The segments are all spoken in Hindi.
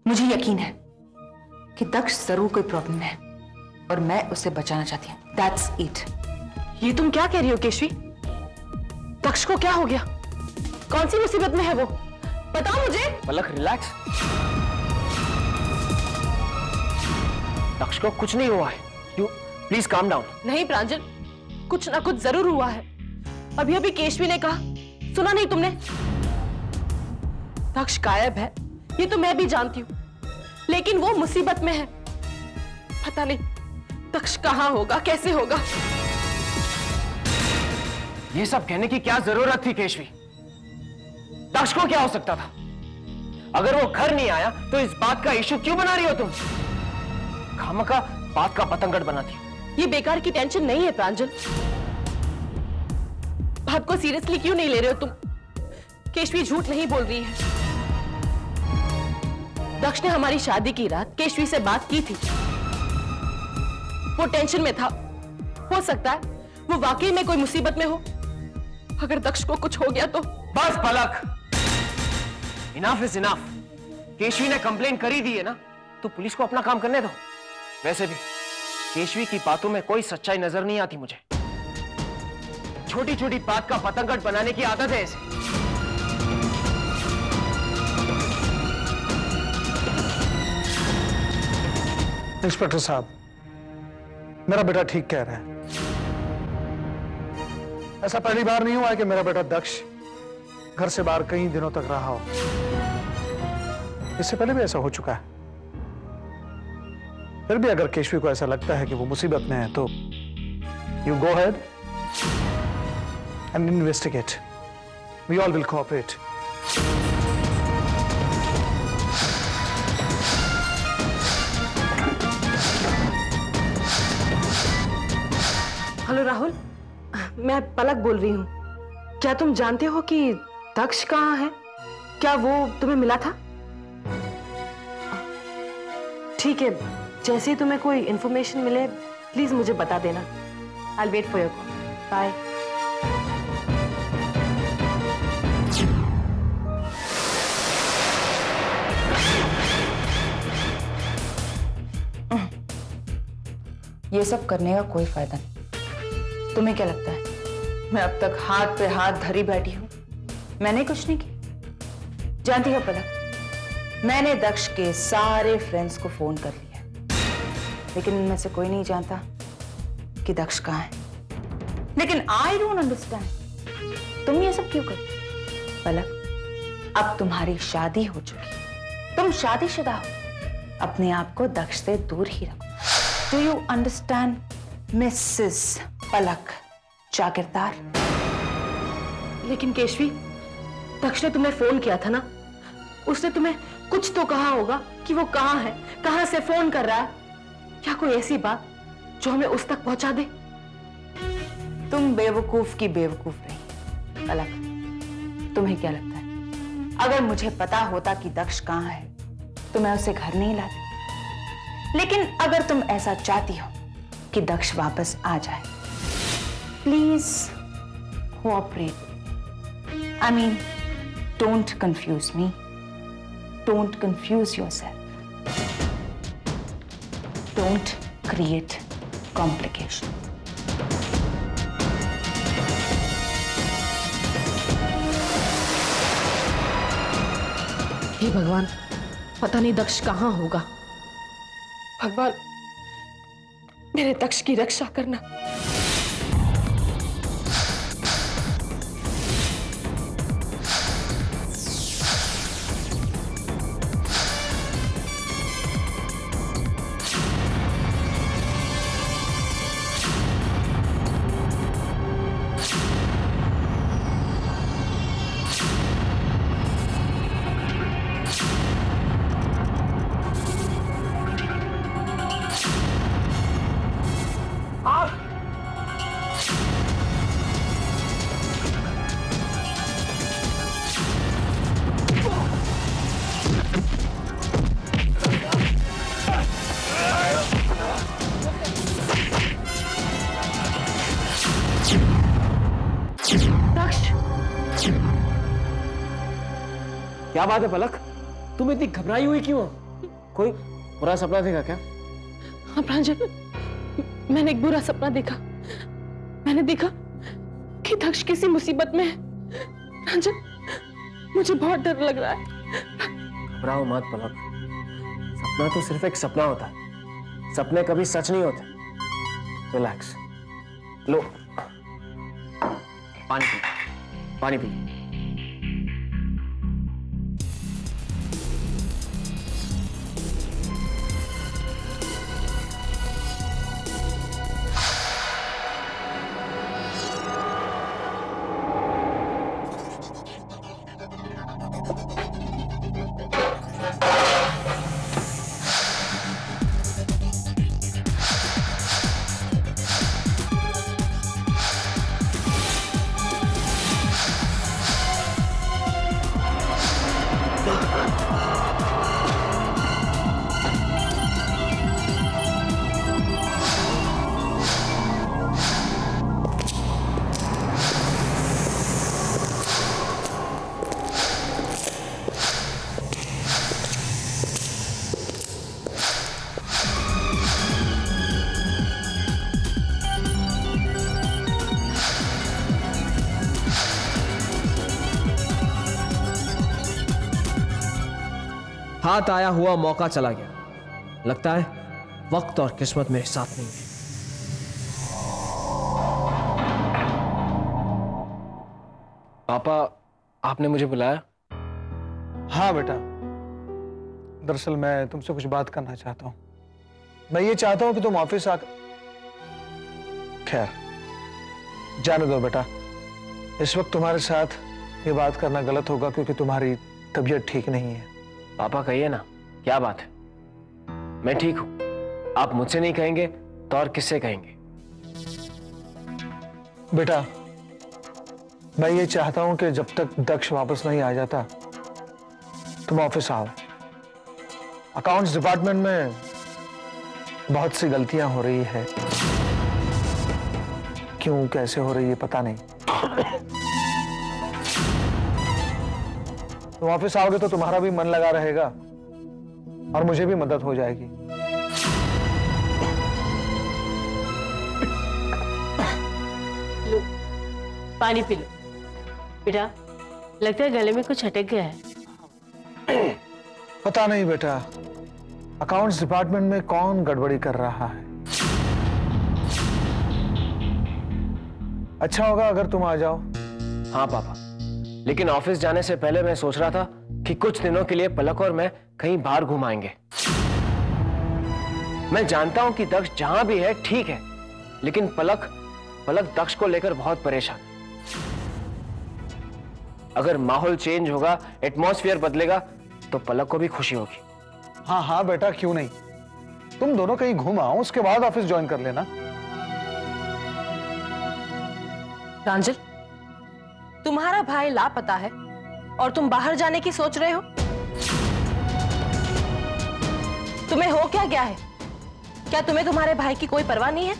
मुझे यकीन है कि दक्ष जरूर कोई प्रॉब्लम है और मैं उसे बचाना चाहती हूँ। That's it. ये तुम क्या कह रही हो केशवी? दक्ष को क्या हो गया? कौन सी मुसीबत में है वो? बताओ मुझे। पलक रिलैक्स। दक्ष को कुछ नहीं हुआ है। You please calm down. नहीं प्रांजल, कुछ ना कुछ जरूर हुआ है। अभी अभी केशवी ने कहा, सुना नहीं तुमने? दक्ष गायब है, ये तो मैं भी जानती हूँ, लेकिन वो मुसीबत में है। पता नहीं दक्ष कहाँ होगा, कैसे होगा। ये सब कहने की क्या जरूरत थी केशवी? दक्ष को क्या हो सकता था? अगर वो घर नहीं आया तो इस बात का इशू क्यों बना रही हो तुम? खामखा बात का पतंगड़ बनाती हो। ये बेकार की टेंशन नहीं है प्रांजल। बात को सीरियसली क्यों नहीं ले रहे हो तुम? केशवी झूठ नहीं बोल रही है। दक्ष ने हमारी शादी की रात केशवी से बात की थी। वो टेंशन में था। हो सकता है वो वाकई में कोई मुसीबत में हो। अगर दक्ष को कुछ हो गया तो। बस पलक, इनफ इज इनफ। केशवी ने कंप्लेंट कर ही दी है ना, तो पुलिस को अपना काम करने दो। वैसे भी केशवी की बातों में कोई सच्चाई नजर नहीं आती मुझे। छोटी छोटी बात का पतंगड़ बनाने की आदत है इसे। इंस्पेक्टर साहब, मेरा बेटा ठीक कह रहा है। ऐसा पहली बार नहीं हुआ है कि मेरा बेटा दक्ष घर से बाहर कई दिनों तक रहा हो। इससे पहले भी ऐसा हो चुका है। फिर भी अगर केशवी को ऐसा लगता है कि वो मुसीबत में है तो you go ahead and investigate. We all will cooperate. Hello Rahul, मैं पलक बोल रही हूँ। क्या तुम जानते हो कि दक्ष कहाँ है? क्या वो तुम्हें मिला था? ठीक है, जैसे ही तुम्हें कोई इंफॉर्मेशन मिले प्लीज मुझे बता देना। I will wait for your call. Bye. ये सब करने का कोई फायदा नहीं। तुम्हें क्या लगता है मैं अब तक हाथ पे हाथ धरी बैठी हूं? मैंने कुछ नहीं किया। जानती हो पलक, मैंने दक्ष के सारे फ्रेंड्स को फोन कर लिया, लेकिन उनमें से कोई नहीं जानता कि दक्ष कहाँ है। लेकिन आई डोंट अंडरस्टैंड, तुम ये सब क्यों करते? पलक, अब तुम्हारी शादी हो चुकी, तुम शादीशुदा हो, अपने आप को दक्ष से दूर ही रखो। डू यू अंडरस्टैंड मिसेस पलक जागीरदार? लेकिन केशवी, दक्ष ने तुम्हें फोन किया था ना, उसने तुम्हें कुछ तो कहा होगा कि वो कहाँ है, कहाँ से फोन कर रहा है। क्या कोई ऐसी बात जो हमें उस तक पहुंचा दे? तुम बेवकूफ की बेवकूफ रही पलक। तुम्हें क्या लगता है अगर मुझे पता होता कि दक्ष कहाँ है तो मैं उसे घर नहीं लाती? लेकिन अगर तुम ऐसा चाहती हो कि दक्ष वापस आ जाए, please cooperate. I mean, don't confuse me, don't confuse yourself, don't create complication. हे भगवान, पता नहीं दक्ष कहाँ होगा। भगवान, मेरे दक्ष की रक्षा करना। क्या बात है पलक, तुम इतनी घबराई हुई क्यों हो? कोई बुरा सपना देखा क्या? हाँ प्रांजल, मैंने एक बुरा सपना देखा। मैंने देखा कि दक्ष किसी मुसीबत में है। प्रांजल, मुझे बहुत डर लग रहा है। घबराओ मत पलक, सपना तो सिर्फ एक सपना होता है, सपने कभी सच नहीं होते। रिलैक्स, लो पानी पी, पानी पी। हाथ आया हुआ मौका चला गया। लगता है वक्त और किस्मत मेरे साथ नहीं है। पापा, आपने मुझे बुलाया? हाँ बेटा, दरअसल मैं तुमसे कुछ बात करना चाहता हूं। मैं ये चाहता हूं कि तुम ऑफिस आकर, खैर जाने दो बेटा, इस वक्त तुम्हारे साथ ये बात करना गलत होगा क्योंकि तुम्हारी तबीयत ठीक नहीं है। पापा कहिए ना, क्या बात है? मैं ठीक हूं, आप मुझसे नहीं कहेंगे तो और किससे कहेंगे? बेटा, मैं ये चाहता हूं कि जब तक दक्ष वापस नहीं आ जाता तुम ऑफिस आओ। अकाउंट्स डिपार्टमेंट में बहुत सी गलतियां हो रही है, क्यों कैसे हो रही है पता नहीं। तुम ऑफिस आओगे तो तुम्हारा भी मन लगा रहेगा और मुझे भी मदद हो जाएगी। लो, पानी पी लो। बेटा, लगता है गले में कुछ अटक गया है। पता नहीं बेटा, अकाउंट्स डिपार्टमेंट में कौन गड़बड़ी कर रहा है। अच्छा होगा अगर तुम आ जाओ। हाँ पापा, लेकिन ऑफिस जाने से पहले मैं सोच रहा था कि कुछ दिनों के लिए पलक और मैं कहीं बाहर घुमाएंगे। मैं जानता हूं कि दक्ष जहां भी है ठीक है, लेकिन पलक दक्ष को लेकर बहुत परेशान है। अगर माहौल चेंज होगा, एटमॉस्फेयर बदलेगा तो पलक को भी खुशी होगी। हाँ हाँ बेटा, क्यों नहीं, तुम दोनों कहीं घूम आओ, उसके बाद ऑफिस ज्वाइन कर लेना। प्रांजल, तुम्हारा भाई लापता है और तुम बाहर जाने की सोच रहे हो? तुम्हें हो क्या गया है? क्या तुम्हें तुम्हारे भाई की कोई परवाह नहीं है?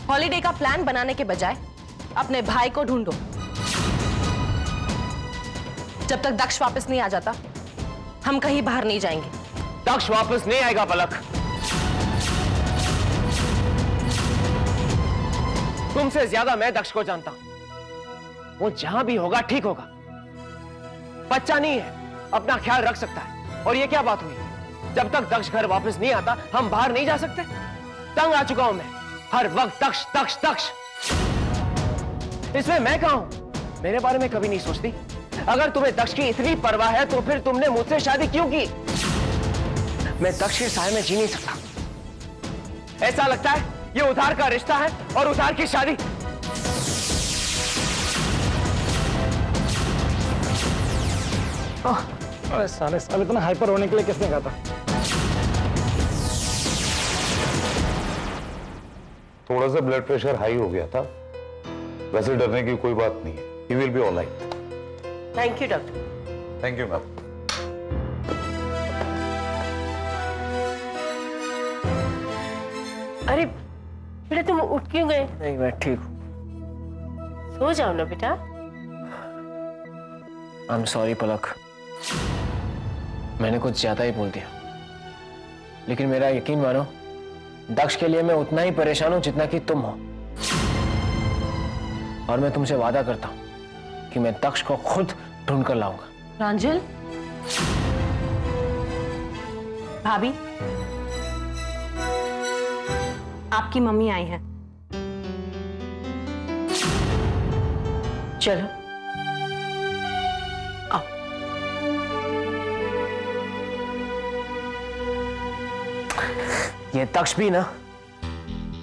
हॉलिडे का प्लान बनाने के बजाय अपने भाई को ढूंढो। जब तक दक्ष वापस नहीं आ जाता हम कहीं बाहर नहीं जाएंगे। दक्ष वापस नहीं आएगा पलक, तुमसे ज्यादा मैं दक्ष को जानता हूं। वो जहां भी होगा ठीक होगा। बच्चा नहीं है, अपना ख्याल रख सकता है। और ये क्या बात हुई, जब तक दक्ष घर वापस नहीं आता हम बाहर नहीं जा सकते? तंग आ चुका हूं मैं, हर वक्त दक्ष दक्ष दक्ष। इसमें मैं कहां हूं? मेरे बारे में कभी नहीं सोचती। अगर तुम्हें दक्ष की इतनी परवाह है तो फिर तुमने मुझसे शादी क्यों की? मैं दक्ष के साए में जी नहीं सकता। ऐसा लगता है ये उधार का रिश्ता है और उधार की शादी। अरे साले साले, इतना हाइपर होने के लिए किसने कहा था? थोड़ा सा ब्लड प्रेशर हाई हो गया था, वैसे डरने की कोई बात नहीं है। He will be alright. Thank you doctor. Thank you ma'am. अरे बेटा, तुम उठ क्यों गए? नहीं, मैं ठीक हूं। सो जाओ ना बेटा। आई एम सॉरी पलक, मैंने कुछ ज्यादा ही बोल दिया, लेकिन मेरा यकीन मानो, दक्ष के लिए मैं उतना ही परेशान हूं जितना कि तुम हो। और मैं तुमसे वादा करता हूं कि मैं दक्ष को खुद ढूंढ कर लाऊंगा। प्रांजल, भाभी, आपकी मम्मी आई हैं। चलो आओ। ये दक्ष भी ना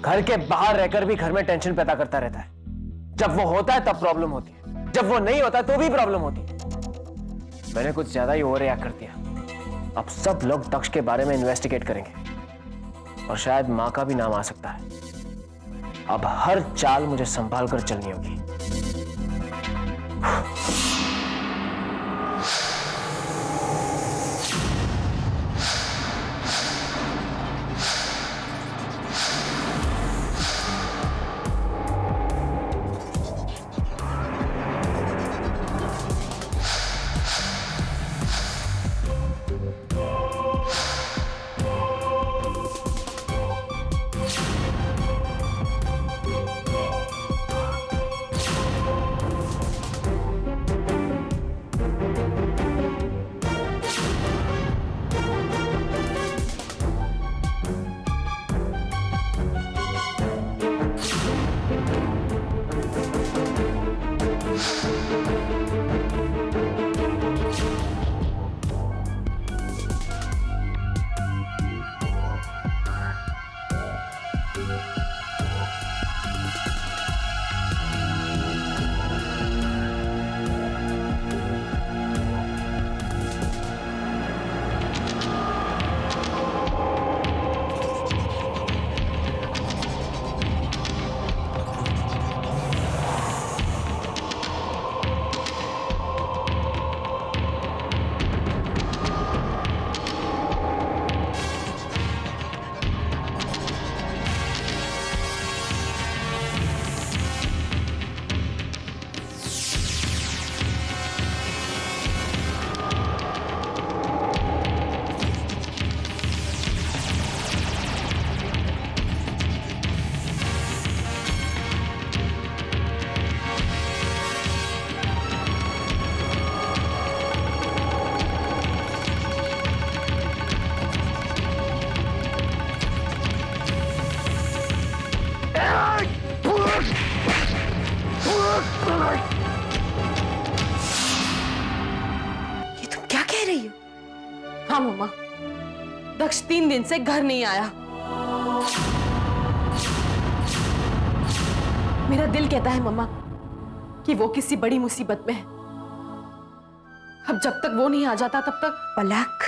घर के बाहर रहकर भी घर में टेंशन पैदा करता रहता है। जब वो होता है तब प्रॉब्लम होती है, जब वो नहीं होता तो भी प्रॉब्लम होती है। मैंने कुछ ज्यादा ही ओवर रिएक्ट कर दिया। अब सब लोग दक्ष के बारे में इन्वेस्टिगेट करेंगे और शायद मां का भी नाम आ सकता है। अब हर चाल मुझे संभाल कर चलनी होगी। ये तुम क्या कह रही हो? हाँ मम्मा, दक्ष 3 दिन से घर नहीं आया। मेरा दिल कहता है मम्मा कि वो किसी बड़ी मुसीबत में है। अब जब तक वो नहीं आ जाता तब तक। पलक,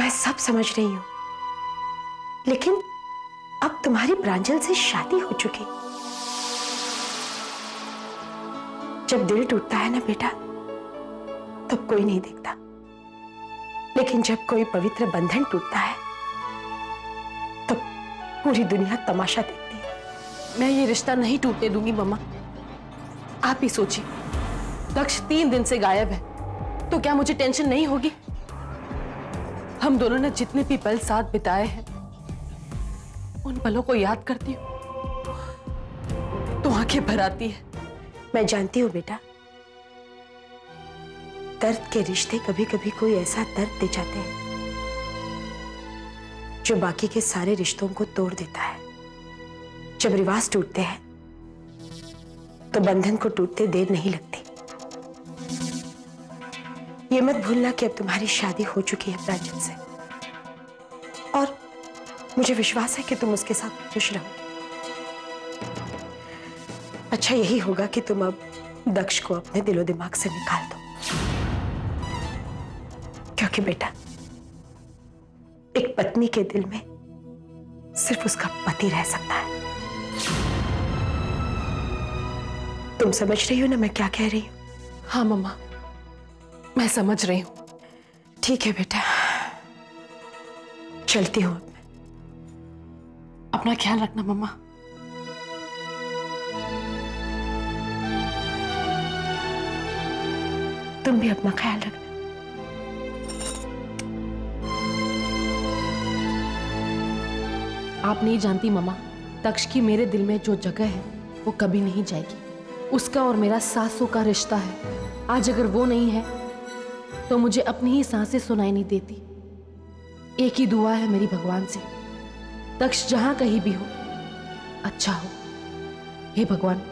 मैं सब समझ रही हूं, लेकिन अब तुम्हारी प्रांजल से शादी हो चुकी। जब दिल टूटता है ना बेटा, तब कोई नहीं देखता, लेकिन जब कोई पवित्र बंधन टूटता है तब पूरी दुनिया तमाशा देखती है। मैं ये रिश्ता नहीं टूटने दूंगी मम्मा। आप ही सोचिए, दक्ष 3 दिन से गायब है, तो क्या मुझे टेंशन नहीं होगी? हम दोनों ने जितने भी पल साथ बिताए हैं, उन पलों को याद करती हूँ तो आंखें भर आती है। मैं जानती हूँ बेटा, दर्द के रिश्ते कभी कभी कोई ऐसा दर्द दे जाते हैं जो बाकी के सारे रिश्तों को तोड़ देता है। जब रिवाज टूटते हैं तो बंधन को टूटते देर नहीं लगती। ये मत भूलना कि अब तुम्हारी शादी हो चुकी है प्रांजल से, और मुझे विश्वास है कि तुम उसके साथ खुश रहोगे। अच्छा यही होगा कि तुम अब दक्ष को अपने दिलो दिमाग से निकाल दो, क्योंकि बेटा एक पत्नी के दिल में सिर्फ उसका पति रह सकता है। तुम समझ रही हो ना मैं क्या कह रही हूं? हाँ मम्मा, मैं समझ रही हूं। ठीक है बेटा, चलती हूं अब मैं। अपना ख्याल रखना मम्मा। तुम भी अपना ख्याल रखना। आप नहीं जानती मम्मा, तक्ष की मेरे दिल में जो जगह है वो कभी नहीं जाएगी। उसका और मेरा सासों का रिश्ता है। आज अगर वो नहीं है तो मुझे अपनी ही सांसें सुनाई नहीं देती। एक ही दुआ है मेरी भगवान से, तक्ष जहां कहीं भी हो अच्छा हो। हे भगवान,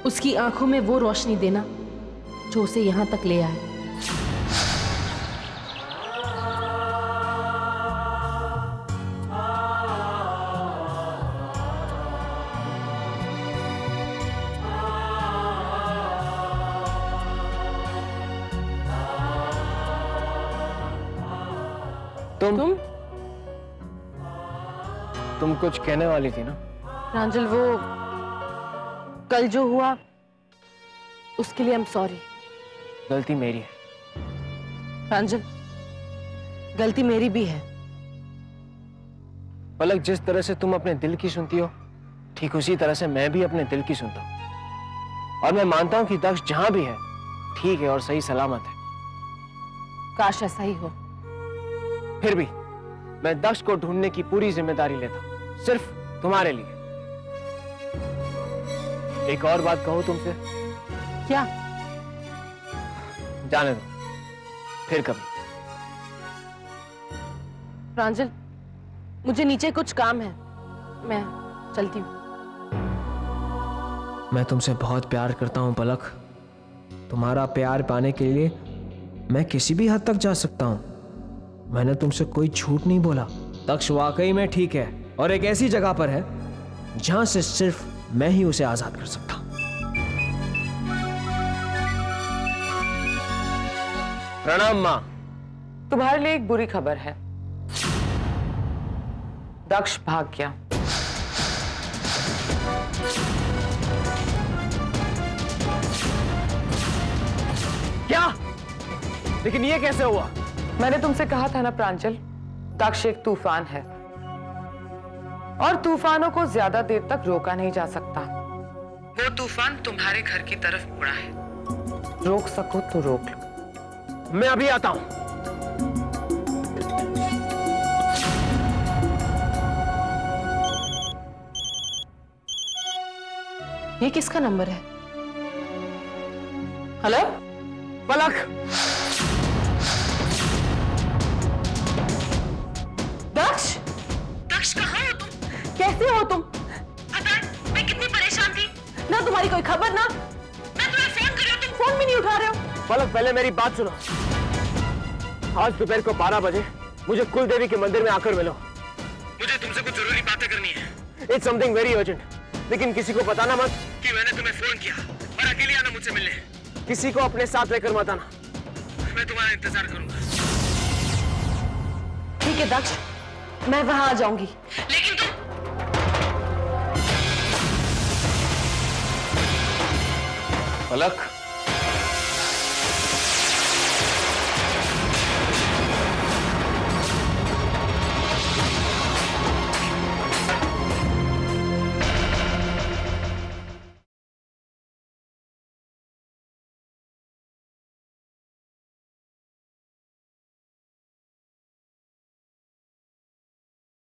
उसकी आंखों में वो रोशनी देना जो उसे यहां तक ले आए। तुम कुछ कहने वाली थी ना? प्रांजल, वो कल जो हुआ उसके लिए I'm sorry। गलती मेरी है। प्रांजल, गलती मेरी भी है। पलक, जिस तरह से तुम अपने दिल की सुनती हो, ठीक उसी तरह से मैं भी अपने दिल की सुनता हूं। और मैं मानता हूं कि दक्ष जहां भी है ठीक है और सही सलामत है। काश ऐसा ही हो। फिर भी मैं दक्ष को ढूंढने की पूरी जिम्मेदारी लेता हूं, सिर्फ तुम्हारे लिए। एक और बात कहूं तुमसे? क्या? जाने दो, फिर कभी। प्रांजल, मुझे नीचे कुछ काम है, मैं चलती हूँ। मैं तुमसे बहुत प्यार करता हूं पलक। तुम्हारा प्यार पाने के लिए मैं किसी भी हद तक जा सकता हूं। मैंने तुमसे कोई झूठ नहीं बोला। तक्ष वाकई में ठीक है और एक ऐसी जगह पर है जहां से सिर्फ मैं ही उसे आजाद कर सकता हूं। प्रणाम मां। तुम्हारे लिए एक बुरी खबर है, दक्ष भाग गया। क्या? लेकिन ये कैसे हुआ? मैंने तुमसे कहा था ना प्रांजल, दक्ष एक तूफान है और तूफानों को ज्यादा देर तक रोका नहीं जा सकता। वो तूफान तुम्हारे घर की तरफ मुड़ा है, रोक सको तो रोक लो। मैं अभी आता हूं। ये किसका नंबर है? हेलो पलक, दक्ष, दक्ष कहाँ हो तुम? कैसे हो तुम? पता है मैं कितनी परेशान थी ना, तुम्हारी कोई खबर ना। मैं तुम्हें फोन कर रही हूँ, तुम फोन भी नहीं उठा रहे हो। पलक, पहले मेरी बात सुनो। आज दोपहर को 12 बजे मुझे कुल देवी के मंदिर में आकर मिलो। मुझे तुमसे कुछ जरूरी बातें करनी है। It's something very urgent. लेकिन किसी को बताना मत कि मैंने तुम्हें फोन किया, और अकेले आना मुझसे मिलने। किसी को अपने साथ लेकर मत आना। मैं तुम्हारा इंतजार करूंगा। ठीक है दक्ष, मैं वहां आ जाऊंगी। लेकिन तुम पलक,